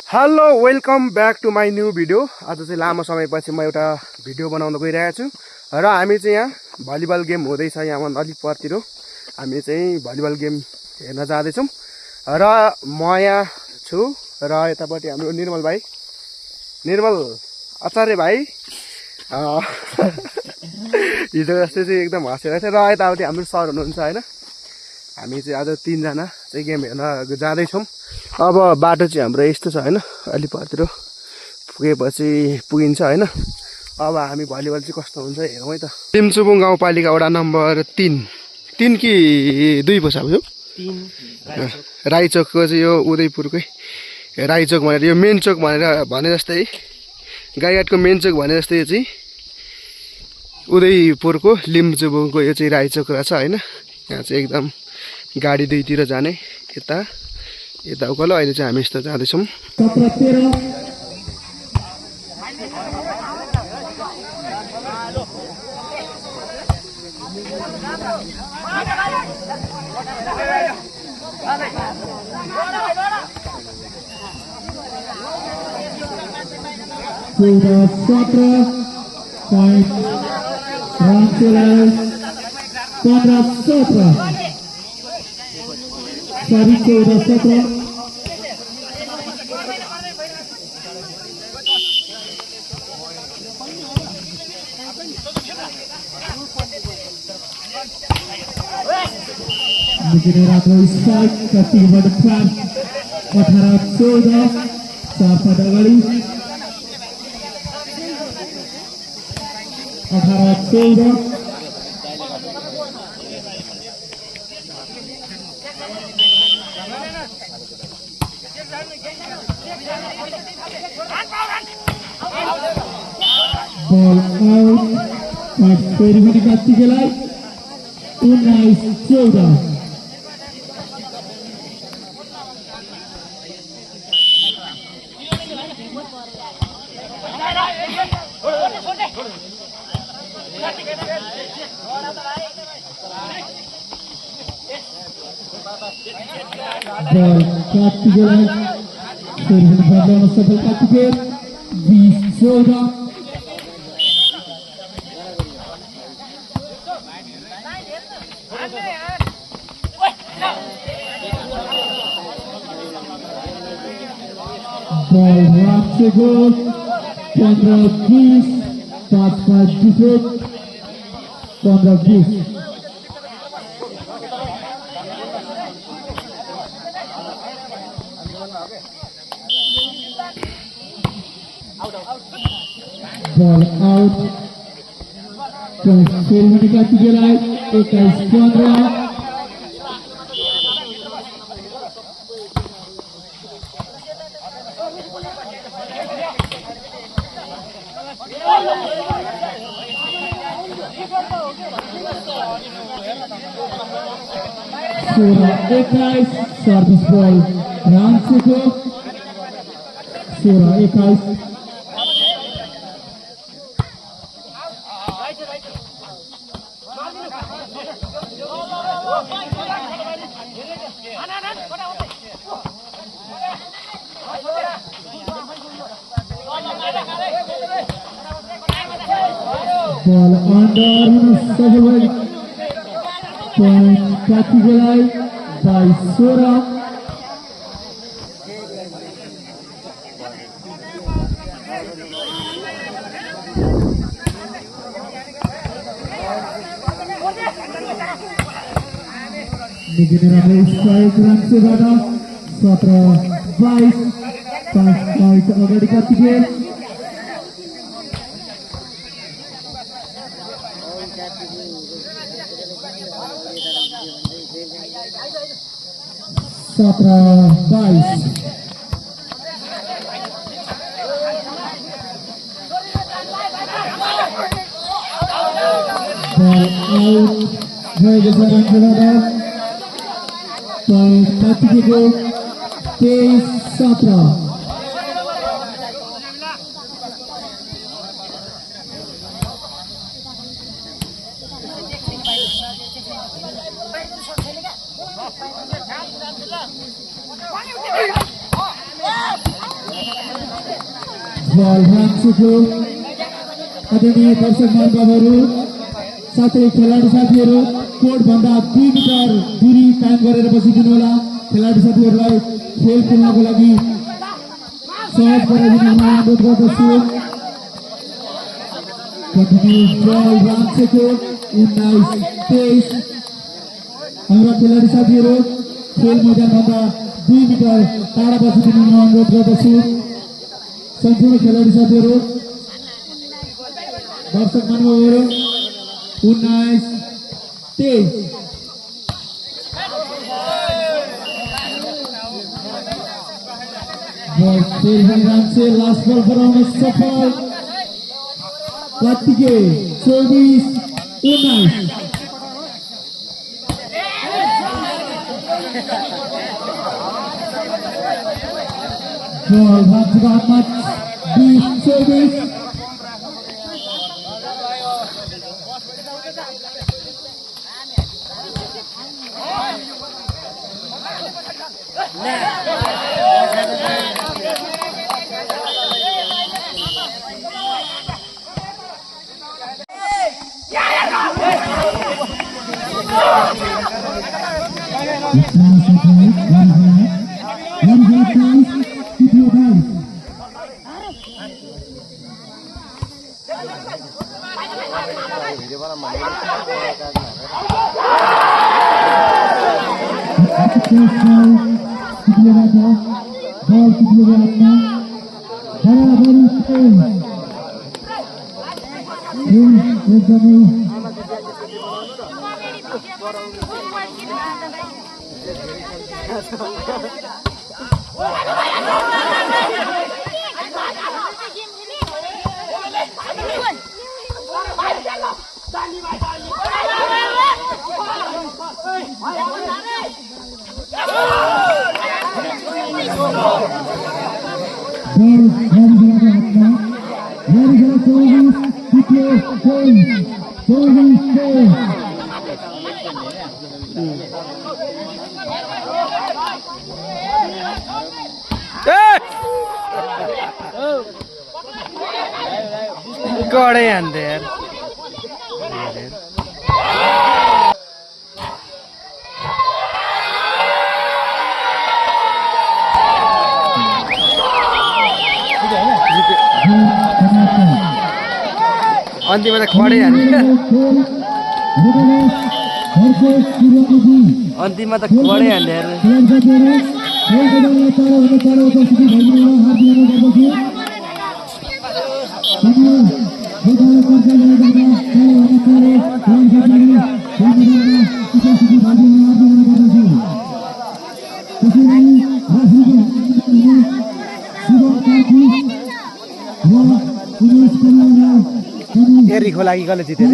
Hello welcome back to my new video. आज चाहिँ लामो समयपछि म एउटा भिडियो बनाउन गइरहेको छु र हामी चाहिँ यहाँ भलिबल गेम हुँदैछ। यहाँ अलिक परतिर हामी चाहिँ भलिबल गेम हेर्न जाँदैछौँ र म यहाँ छु र यतापट्टि हाम्रो निर्मल भाइ, निर्मल आचार्य भाइ हिजो जस्तै चाहिँ एकदम हाँसिरहेको थियो। र यतापट्टि हाम्रो सर हुनुहुन्छ होइन। हामी चाहिँ आज 3 जना चाहिँ गेम हेर्न जाँदैछौँ। अब बाटो चाहिँ हाम्रो यस्तो छ होइन, अलिक परतिर पुगेपछि पुगिन्छ होइन। अब हामी भलिबल चाहिँ कस्तो हुन्छ हेरौँ है त। तिमचुबुङ गाउँपालिका वडा नम्बर 3 कि 2 पो छ यो राईचोकको चाहिँ यो उदयपुरकै राईचोक भनेर, यो मेन चोक भनेर भने जस्तै गाईघाटको मेन चोक भने जस्तै यो चाहिँ उदयपुरको लिम्चुबुङको यो चाहिँ राईचोक रहेछ होइन। यहाँ चाहिँ एकदम गाडी दुईतिर जाने यता उकालो। अहिले चाहिँ हामी यस्तो जाँदैछौँ। स्ट्राइक कतिबाट प्लान 18-14 चार पट अगाडि 18-14 बल आउट फेरि पनि कात्तिकेलाई 19-14 ball Kartikeyan Servis Bardana Sabal Kartikeyan 20-14 ball Ramse goal 15-20 5-5 defeat 15-20 ball out फेरि पनि कात्तिकेलाई 21-15 21 service ball रामसेको 21 ball under Sabal point Kartikeyan by Sora Negeri strike Ramseबाट 17-22 5 point अगाडि Kartikeyan बल राख्छुको आदरणीय दर्शक महानुभावहरू साथै खेलाडी साथीहरू कोर्टभन्दा 2 मिटर दूरी कायम गरेर बसिदिनु होला। खेलाडी साथीहरूलाई खेल खेल्नको लागि सहज गराइदिन अनुरोध गर्दछु। बल राख्छुको 19-23 हाम्रा खेलाडी साथीहरू खेल मैदानभन्दा 2 मिटर टाढा बसिदिनु अनुरोध गर्दछु। सम्पूर्ण खेलाडी साथीहरू दर्शक महानुभावहरू 19-23 बल फेरि पनि राख्छे लास्ट बल गराउन सफल यत्तिकै 24-19 बल राख्छेको हातमा 20-24 गड़े अंदर अन्तिममा त खडै हाल्छ अन्तिममा त खडै एरीको लागि कसले जित्यो